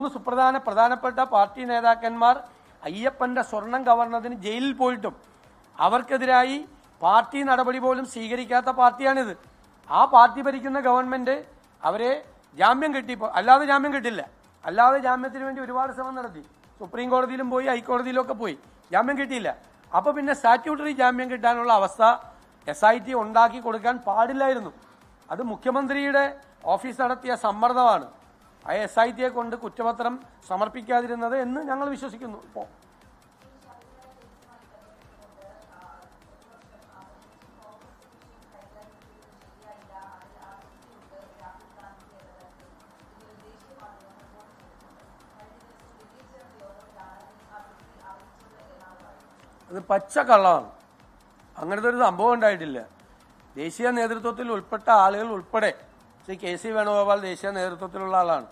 പ്രധാനപ്പെട്ട പാർട്ടി നേതാക്കന്മാർ അയ്യപ്പന്റെ സ്വർണം കവർന്നതിന് ജയിലിൽ പോയിട്ടും അവർക്കെതിരായി പാർട്ടി നടപടി പോലും സ്വീകരിക്കാത്ത പാർട്ടിയാണിത്. ആ പാർട്ടി ഭരിക്കുന്ന ഗവൺമെന്റ് അവരെ ജാമ്യം കിട്ടിയപ്പോൾ അല്ലാതെ ജാമ്യം കിട്ടില്ല. അല്ലാതെ ജാമ്യത്തിന് വേണ്ടി ഒരുപാട് ശ്രമം നടത്തി. സുപ്രീം കോടതിയിലും പോയി, ഹൈക്കോടതിയിലും ഒക്കെ പോയി, ജാമ്യം കിട്ടിയില്ല. അപ്പോൾ പിന്നെ സ്റ്റാറ്റ്യൂട്ടറി ജാമ്യം കിട്ടാനുള്ള അവസ്ഥ SIT ഉണ്ടാക്കി കൊടുക്കാൻ പാടില്ലായിരുന്നു. അത് മുഖ്യമന്ത്രിയുടെ ഓഫീസ് നടത്തിയ സമ്മർദ്ദമാണ് ആ SIT കൊണ്ട് കുറ്റപത്രം സമർപ്പിക്കാതിരുന്നത് എന്ന് ഞങ്ങൾ വിശ്വസിക്കുന്നു. ഇപ്പോൾ അത് പച്ചക്കള്ളമാണ്. അങ്ങനത്തെ ഒരു സംഭവം ഉണ്ടായിട്ടില്ല. ദേശീയ നേതൃത്വത്തിൽ ഉൾപ്പെട്ട ആളുകൾ ഉൾപ്പെടെ ശ്രീ KC വേണുഗോപാൽ ദേശീയ നേതൃത്വത്തിലുള്ള ആളാണ്.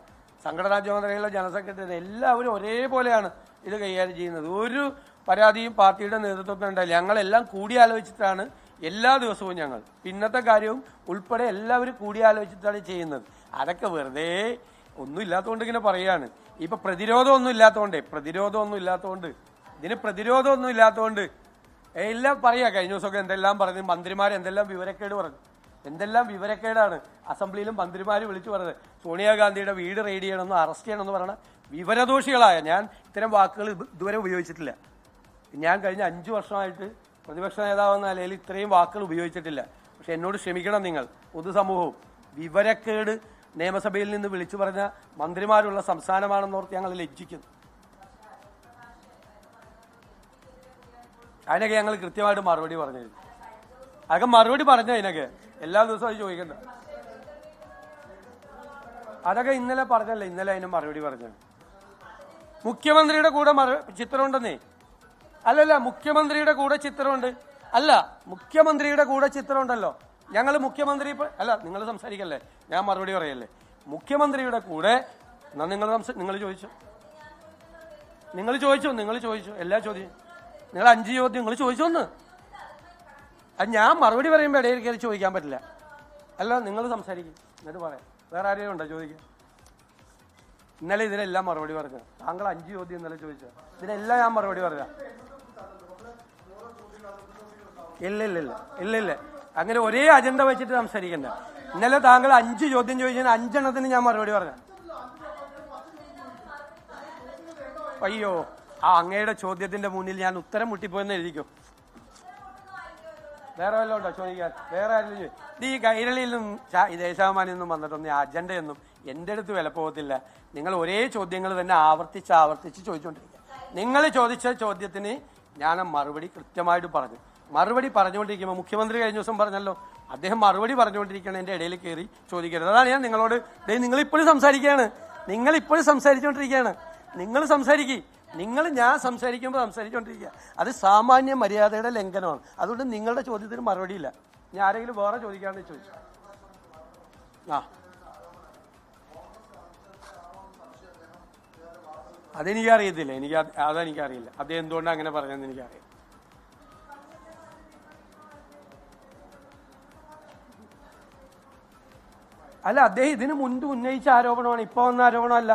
സംഘടനാ ചുമതലയുള്ള ജനറൽ സെക്രട്ടറി, എല്ലാവരും ഒരേപോലെയാണ് ഇത് കൈകാര്യം ചെയ്യുന്നത്. ഒരു പരാതിയും പാർട്ടിയുടെ നേതൃത്വത്തിൽ ഉണ്ടായില്ല. ഞങ്ങളെല്ലാം കൂടിയാലോചിച്ചിട്ടാണ് എല്ലാ ദിവസവും ഞങ്ങൾ പിന്നത്തെ കാര്യവും ഉൾപ്പെടെ എല്ലാവരും കൂടിയാലോചിച്ചിട്ടാണ് ചെയ്യുന്നത്. അതൊക്കെ വെറുതെ ഒന്നും ഇല്ലാത്തതുകൊണ്ട് ഇങ്ങനെ പറയുകയാണ്. ഇപ്പം പ്രതിരോധമൊന്നും ഇല്ലാത്തതുകൊണ്ട് ഇതിന് പ്രതിരോധമൊന്നും ഇല്ലാത്തതുകൊണ്ട് എല്ലാം പറയാം. കഴിഞ്ഞ ദിവസമൊക്കെ എന്തെല്ലാം പറഞ്ഞു, മന്ത്രിമാർ എന്തെല്ലാം വിവരക്കേട് പറഞ്ഞു. എന്തെല്ലാം വിവരക്കേടാണ് അസംബ്ലിയിലും മന്ത്രിമാർ വിളിച്ചു പറഞ്ഞത്. സോണിയാഗാന്ധിയുടെ വീട് റെയ്ഡ് ചെയ്യണമെന്ന്, അറസ്റ്റ് ചെയ്യണമെന്ന് പറഞ്ഞ വിവരദോഷികളായ ഞാൻ ഇത്തരം വാക്കുകൾ ഇതുവരെ ഉപയോഗിച്ചിട്ടില്ല. ഞാൻ കഴിഞ്ഞ 5 വർഷമായിട്ട് പ്രതിപക്ഷ നേതാവെന്ന നിലയിൽ ഇത്രയും വാക്കുകൾ ഉപയോഗിച്ചിട്ടില്ല. പക്ഷെ എന്നോട് ക്ഷമിക്കണം നിങ്ങൾ, പൊതുസമൂഹവും. വിവരക്കേട് നിയമസഭയിൽ നിന്ന് വിളിച്ചു പറഞ്ഞ മന്ത്രിമാരുള്ള സംസ്ഥാനമാണെന്നോർത്ത് ഞങ്ങൾ ലജ്ജിക്കുന്നു. അതിനൊക്കെ ഞങ്ങൾ കൃത്യമായിട്ട് മറുപടി പറഞ്ഞത്. അതൊക്കെ മറുപടി പറഞ്ഞ അതിനൊക്കെ എല്ലാ ദിവസവും അത് ചോദിക്കണ്ട. അതൊക്കെ ഇന്നലെ പറഞ്ഞല്ലേ, ഇന്നലെ അതിന് മറുപടി പറഞ്ഞു. മുഖ്യമന്ത്രിയുടെ കൂടെ ചിത്രമുണ്ടെന്നേ. അല്ലല്ല, മുഖ്യമന്ത്രിയുടെ കൂടെ ചിത്രമുണ്ട്. അല്ല, മുഖ്യമന്ത്രിയുടെ കൂടെ ചിത്രമുണ്ടല്ലോ. ഞങ്ങൾ മുഖ്യമന്ത്രി അല്ല, നിങ്ങൾ സംസാരിക്കല്ലേ, ഞാൻ മറുപടി പറയല്ലേ. മുഖ്യമന്ത്രിയുടെ കൂടെ നിങ്ങൾ ചോദിച്ചു എല്ലാ ചോദ്യം നിങ്ങൾ 5 ചോദ്യം നിങ്ങൾ ചോദിച്ചോന്ന്. അത് ഞാൻ മറുപടി പറയുമ്പോൾ ഇടയിൽ കയറി ചോദിക്കാൻ പറ്റില്ല. അല്ല, നിങ്ങൾ സംസാരിക്കും, എന്നിട്ട് പറയാം. വേറെ ആരെയും ഉണ്ടോ ചോദിക്കാൻ? ഇന്നലെ ഇതിനെല്ലാം മറുപടി പറഞ്ഞു. താങ്കൾ 5 ചോദ്യം ഇന്നലെ ചോദിച്ചത്, ഇതിനെല്ലാം ഞാൻ മറുപടി പറയാം. ഇല്ല, അങ്ങനെ ഒരേ അജണ്ട വെച്ചിട്ട് സംസാരിക്കണ്ട. ഇന്നലെ താങ്കൾ 5 ചോദ്യം ചോദിച്ചതിന് 5 എണ്ണത്തിന് ഞാൻ മറുപടി പറഞ്ഞു. അയ്യോ, ആ അങ്ങയുടെ ചോദ്യത്തിന്റെ മുന്നിൽ ഞാൻ ഉത്തരം മുട്ടിപ്പോയെന്ന് എഴുതിക്കോ. വേറെ വല്ലതും ഉണ്ടോ ചോദിക്കാൻ? വേറെ ആരെങ്കിലും ഈ കൈരളിയിൽ നിന്നും ഈ ദേശാഭിമാനിൽ നിന്നും വന്നിട്ടൊന്നും അജണ്ടയൊന്നും എൻ്റെ അടുത്ത് വില പോകത്തില്ല. നിങ്ങൾ ഒരേ ചോദ്യങ്ങൾ തന്നെ ആവർത്തിച്ച് ചോദിച്ചുകൊണ്ടിരിക്കുക. നിങ്ങൾ ചോദിച്ച ചോദ്യത്തിന് ഞാൻ മറുപടി കൃത്യമായിട്ട് പറഞ്ഞു. മറുപടി പറഞ്ഞുകൊണ്ടിരിക്കുമ്പോൾ മുഖ്യമന്ത്രി കഴിഞ്ഞ ദിവസം പറഞ്ഞല്ലോ, അദ്ദേഹം മറുപടി പറഞ്ഞുകൊണ്ടിരിക്കണം, എൻ്റെ ഇടയിൽ കയറി ചോദിക്കരുത്. അതാണ് ഞാൻ നിങ്ങളോട്, നിങ്ങളിപ്പോഴും സംസാരിച്ചുകൊണ്ടിരിക്കുകയാണ്. നിങ്ങൾ സംസാരിക്കുക. ഞാൻ സംസാരിച്ചുകൊണ്ടിരിക്കുക. അത് സാമാന്യ മര്യാദയുടെ ലംഘനമാണ്. അതുകൊണ്ട് നിങ്ങളുടെ ചോദ്യത്തിന് മറുപടിയില്ല. ഞാൻ ആരെങ്കിലും വേറെ ചോദിക്കാമെന്ന് ചോദിച്ചു. അതെനിക്കറിയത്തില്ല. അതെനിക്കറിയില്ല. അദ്ദേഹം എന്തുകൊണ്ടാണ് അങ്ങനെ പറഞ്ഞതെന്ന് എനിക്കറിയാം. അല്ല, അദ്ദേഹം ഇതിനു മുൻപ് ഉന്നയിച്ച ആരോപണമാണ്, ഇപ്പോൾ വന്ന ആരോപണമല്ല.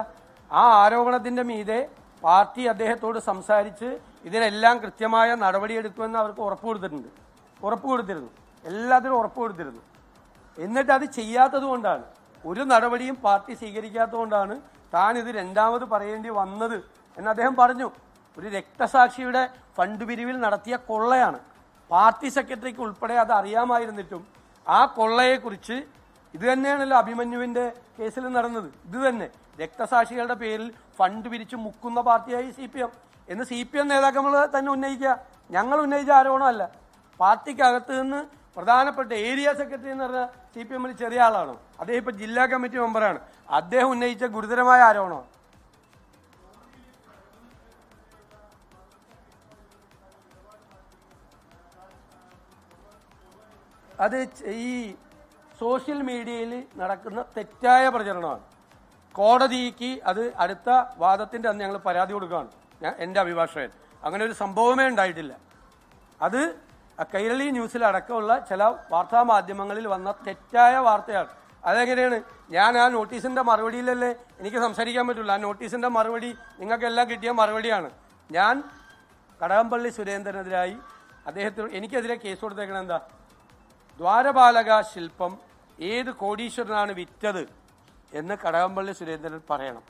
ആ ആരോപണത്തിന്റെ മീതെ പാർട്ടി അദ്ദേഹത്തോട് സംസാരിച്ച് ഇതിനെല്ലാം കൃത്യമായ നടപടിയെടുക്കുമെന്ന് അവർക്ക് ഉറപ്പ് കൊടുത്തിരുന്നു. എല്ലാത്തിനും ഉറപ്പ് കൊടുത്തിരുന്നു. എന്നിട്ട് അത് ചെയ്യാത്തത് കൊണ്ടാണ്, ഒരു നടപടിയും പാർട്ടി സ്വീകരിക്കാത്തത് കൊണ്ടാണ് താൻ ഇത് രണ്ടാമത് പറയേണ്ടി വന്നത് എന്ന് അദ്ദേഹം പറഞ്ഞു. ഒരു രക്തസാക്ഷിയുടെ ഫണ്ട് പിരിവിൽ നടത്തിയ കൊള്ളയാണ്. പാർട്ടി സെക്രട്ടറിക്ക് ഉൾപ്പെടെ അത് അറിയാമായിരുന്നിട്ടും ആ കൊള്ളയെക്കുറിച്ച്, ഇത് തന്നെയാണല്ലോ അഭിമന്യുവിന്റെ കേസിൽ നടന്നത്. ഇത് തന്നെ രക്തസാക്ഷികളുടെ പേരിൽ ഫണ്ട് പിരിച്ചു മുക്കുന്ന പാർട്ടിയായി CPM എന്ന് CPM നേതാക്കൾ തന്നെ ഉന്നയിക്കുക. ഞങ്ങൾ ഉന്നയിച്ച ആരോപണമല്ല. പാർട്ടിക്കകത്ത് നിന്ന് പ്രധാനപ്പെട്ട ഏരിയ സെക്രട്ടറി എന്ന് പറഞ്ഞ CPM ചെറിയ ആളാണ്. അദ്ദേഹം ഇപ്പൊ ജില്ലാ കമ്മിറ്റി മെമ്പറാണ്. അദ്ദേഹം ഉന്നയിച്ച ഗുരുതരമായ ആരോപണമാണ്. അത് ഈ സോഷ്യൽ മീഡിയയിൽ നടക്കുന്ന തെറ്റായ പ്രചരണമാണ്. കോടതിക്ക് അത് അടുത്ത വാദത്തിന്റെ അന്ന് ഞങ്ങൾ പരാതി കൊടുക്കുകയാണ്. എൻ്റെ അഭിഭാഷകൻ, അങ്ങനെ ഒരു സംഭവമേ ഉണ്ടായിട്ടില്ല. അത് കൈരളി ന്യൂസിലടക്കമുള്ള ചില വാർത്താ മാധ്യമങ്ങളിൽ വന്ന തെറ്റായ വാർത്തയാണ്. അതെങ്ങനെയാണ്? ഞാൻ ആ നോട്ടീസിന്റെ മറുപടിയിലല്ലേ എനിക്ക് സംസാരിക്കാൻ പറ്റുള്ളൂ. ആ നോട്ടീസിന്റെ മറുപടി നിങ്ങൾക്കെല്ലാം കിട്ടിയ മറുപടിയാണ്. ഞാൻ കടകംപള്ളി സുരേന്ദ്രനെതിരായി എനിക്കെതിരെ കേസ് കൊടുത്തേക്കണ എന്താ? ദ്വാരപാലക ശില്പം ഏത് കോടീശ്വരനാണ് വിറ്റത് എന്ന് കടകംപള്ളി സുരേന്ദ്രൻ പറയണം.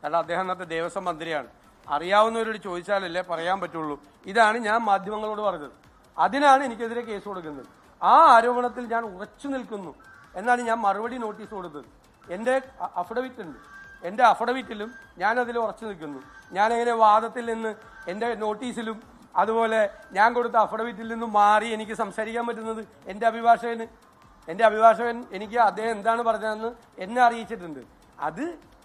കാരണം അദ്ദേഹം അന്നത്തെ ദേവസ്വം മന്ത്രിയാണ്. അറിയാവുന്നവരോട് ചോദിച്ചാലല്ലേ പറയാൻ പറ്റുള്ളൂ. ഇതാണ് ഞാൻ മാധ്യമങ്ങളോട് പറഞ്ഞത്. അതിനാണ് എനിക്കെതിരെ കേസ് കൊടുക്കുന്നത്. ആ ആരോപണത്തിൽ ഞാൻ ഉറച്ചു നിൽക്കുന്നു എന്നാണ് ഞാൻ മറുപടി നോട്ടീസ് കൊടുത്തത്. എൻ്റെ അഫിഡവിറ്റ് ഉണ്ട്. എൻ്റെ അഫിഡവിറ്റിലും ഞാനതിൽ ഉറച്ചു നിൽക്കുന്നു. ഞാനെങ്ങനെ വാദത്തിൽ നിന്ന് എൻ്റെ നോട്ടീസിലും അതുപോലെ ഞാൻ കൊടുത്ത അഫിഡവിറ്റിൽ നിന്നും മാറി എനിക്ക് സംസാരിക്കാൻ പറ്റുന്നത്? എൻ്റെ അഭിഭാഷകൻ എനിക്ക് അദ്ദേഹം എന്താണ് പറഞ്ഞതെന്ന് എന്നെ അറിയിച്ചിട്ടുണ്ട്. അത്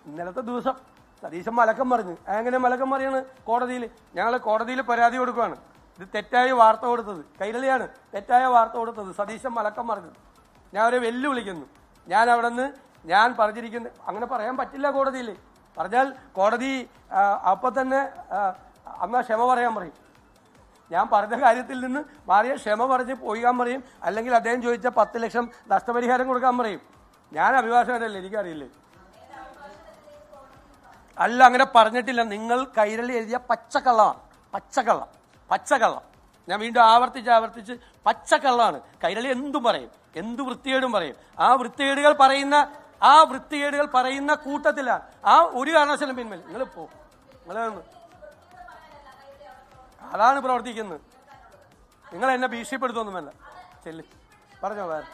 ഇന്നലത്തെ ദിവസം സതീശൻ മലക്കം പറഞ്ഞു. എങ്ങനെ മലക്കം പറയാണ്? കോടതിയിൽ ഞങ്ങൾ കോടതിയിൽ പരാതി കൊടുക്കുകയാണ്. ഇത് തെറ്റായ വാർത്ത കൊടുത്തത് കൈരളിയാണ്. തെറ്റായ വാർത്ത കൊടുത്തത് സതീശൻ മലക്കം പറഞ്ഞത്. ഞാൻ അവരെ വെല്ലുവിളിക്കുന്നു. ഞാൻ അവിടെ നിന്ന് ഞാൻ പറഞ്ഞിരിക്കുന്നത് അങ്ങനെ പറയാൻ പറ്റില്ല. കോടതിയിൽ പറഞ്ഞാൽ കോടതി അപ്പം തന്നെ അന്നാ ക്ഷമ പറയാൻ പറയും. ഞാൻ പറഞ്ഞ കാര്യത്തിൽ നിന്ന് മാറിയ ക്ഷമ പറഞ്ഞ് പോകാൻ പറയും. അല്ലെങ്കിൽ അദ്ദേഹം ചോദിച്ച 10 ലക്ഷം നഷ്ടപരിഹാരം കൊടുക്കാൻ പറയും. ഞാൻ അഭിഭാഷകനല്ലേ, എനിക്കറിയില്ലേ? അല്ല, അങ്ങനെ പറഞ്ഞിട്ടില്ല. നിങ്ങൾ കൈരളി എഴുതിയ പച്ചക്കള്ളമാണ്. പച്ചക്കള്ളം. ഞാൻ വീണ്ടും ആവർത്തിച്ച് പച്ചക്കള്ളമാണ്. കൈരളി എന്തും പറയും, എന്ത് വൃത്തികേടും പറയും. ആ വൃത്തികേടുകൾ പറയുന്ന കൂട്ടത്തിലാണ്. ആ ഒരു കാരണവശാലും പിന്മേൽ നിങ്ങൾ അതാണ് പ്രവർത്തിക്കുന്നത്. നിങ്ങൾ എന്നെ ഭീഷണിപ്പെടുത്തൊന്നുമല്ല. ചെല്ലി പറഞ്ഞോ. വേറെ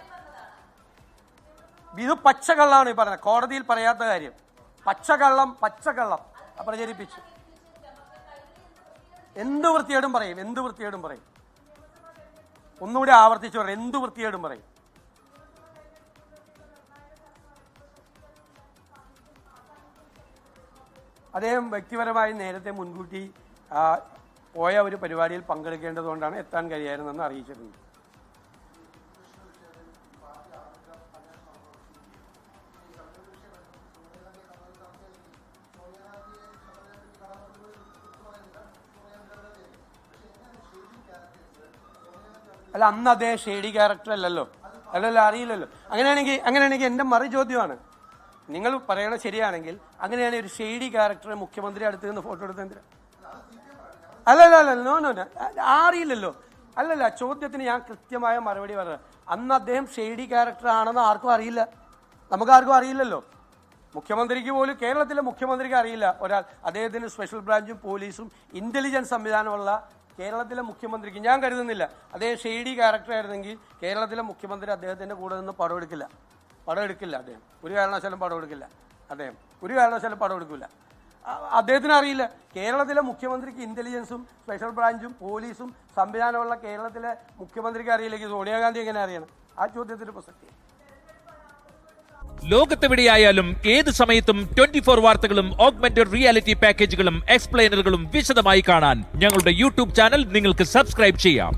ഇത് പച്ചക്കള്ളാണ് ഈ പറഞ്ഞത്. കോടതിയിൽ പറയാത്ത കാര്യം പച്ചക്കള്ളം പ്രചരിപ്പിച്ചു. എന്ത് വൃത്തികേടും പറയും. ഒന്നുകൂടി ആവർത്തിച്ചു പറയും. എന്ത് വൃത്തികേടും പറയും. അദ്ദേഹം വ്യക്തിപരമായി നേരത്തെ മുൻകൂട്ടി പോയ ഒരു പരിപാടിയിൽ പങ്കെടുക്കേണ്ടതുകൊണ്ടാണ് എത്താൻ കഴിയായിരുന്നെന്ന് അറിയിച്ചിട്ടുണ്ട്. അല്ല, അന്ന് അദ്ദേഹം ഷെയ്ഡി ക്യാരക്ടർ അല്ലല്ലോ, അറിയില്ലല്ലോ. അങ്ങനെയാണെങ്കിൽ എൻ്റെ മറു ചോദ്യമാണ്, നിങ്ങൾ പറയണ ശരിയാണെങ്കിൽ അങ്ങനെയാണെങ്കിൽ ഒരു ഷെയ്ഡി ക്യാരക്ടറെ മുഖ്യമന്ത്രി അടുത്ത് നിന്ന് ഫോട്ടോ എടുത്ത് എന്തിനാ? അല്ലല്ല, നോ അറിയില്ലല്ലോ. അല്ലല്ല, ചോദ്യത്തിന് ഞാൻ കൃത്യമായ മറുപടി പറയാം. അന്ന് അദ്ദേഹം ഷെയ്ഡി ക്യാരക്ടർ ആണെന്ന് ആർക്കും അറിയില്ല. നമുക്കാർക്കും അറിയില്ലല്ലോ. മുഖ്യമന്ത്രിക്ക് പോലും, കേരളത്തിലെ മുഖ്യമന്ത്രിക്ക് അറിയില്ല ഒരാൾ അദ്ദേഹത്തിന് സ്പെഷ്യൽ ബ്രാഞ്ചും പോലീസും ഇന്റലിജൻസ് സംവിധാനമുള്ള കേരളത്തിലെ മുഖ്യമന്ത്രിക്ക് ഞാൻ കരുതുന്നില്ല. അദ്ദേഹം ഷെയ്ഡി ക്യാരക്ടർ ആയിരുന്നെങ്കിൽ കേരളത്തിലെ മുഖ്യമന്ത്രി അദ്ദേഹത്തിൻ്റെ കൂടെ നിന്ന് പടം എടുക്കില്ല. അദ്ദേഹം ഒരു കാരണവശാലും പടം എടുക്കില്ല. അദ്ദേഹത്തിന് അറിയില്ല. കേരളത്തിലെ മുഖ്യമന്ത്രിക്ക് ഇന്റലിജൻസും സ്പെഷ്യൽ ബ്രാഞ്ചും പോലീസും സംവിധാനമുള്ള കേരളത്തിലെ മുഖ്യമന്ത്രിക്ക് അറിയില്ലെങ്കിൽ സോണിയാഗാന്ധി എങ്ങനെ അറിയണം? ആ ചോദ്യത്തിന് പ്രസക്തി. ലോകത്തെവിടെയായാലും ഏത് സമയത്തും 24 വാർത്തകളും ഓഗ്മെന്റഡ് റിയാലിറ്റി പാക്കേജുകളും എക്സ്പ്ലെയിനറുകളും വിശദമായി കാണാൻ ഞങ്ങളുടെ യൂട്യൂബ് ചാനൽ നിങ്ങൾക്ക് സബ്സ്ക്രൈബ് ചെയ്യാം.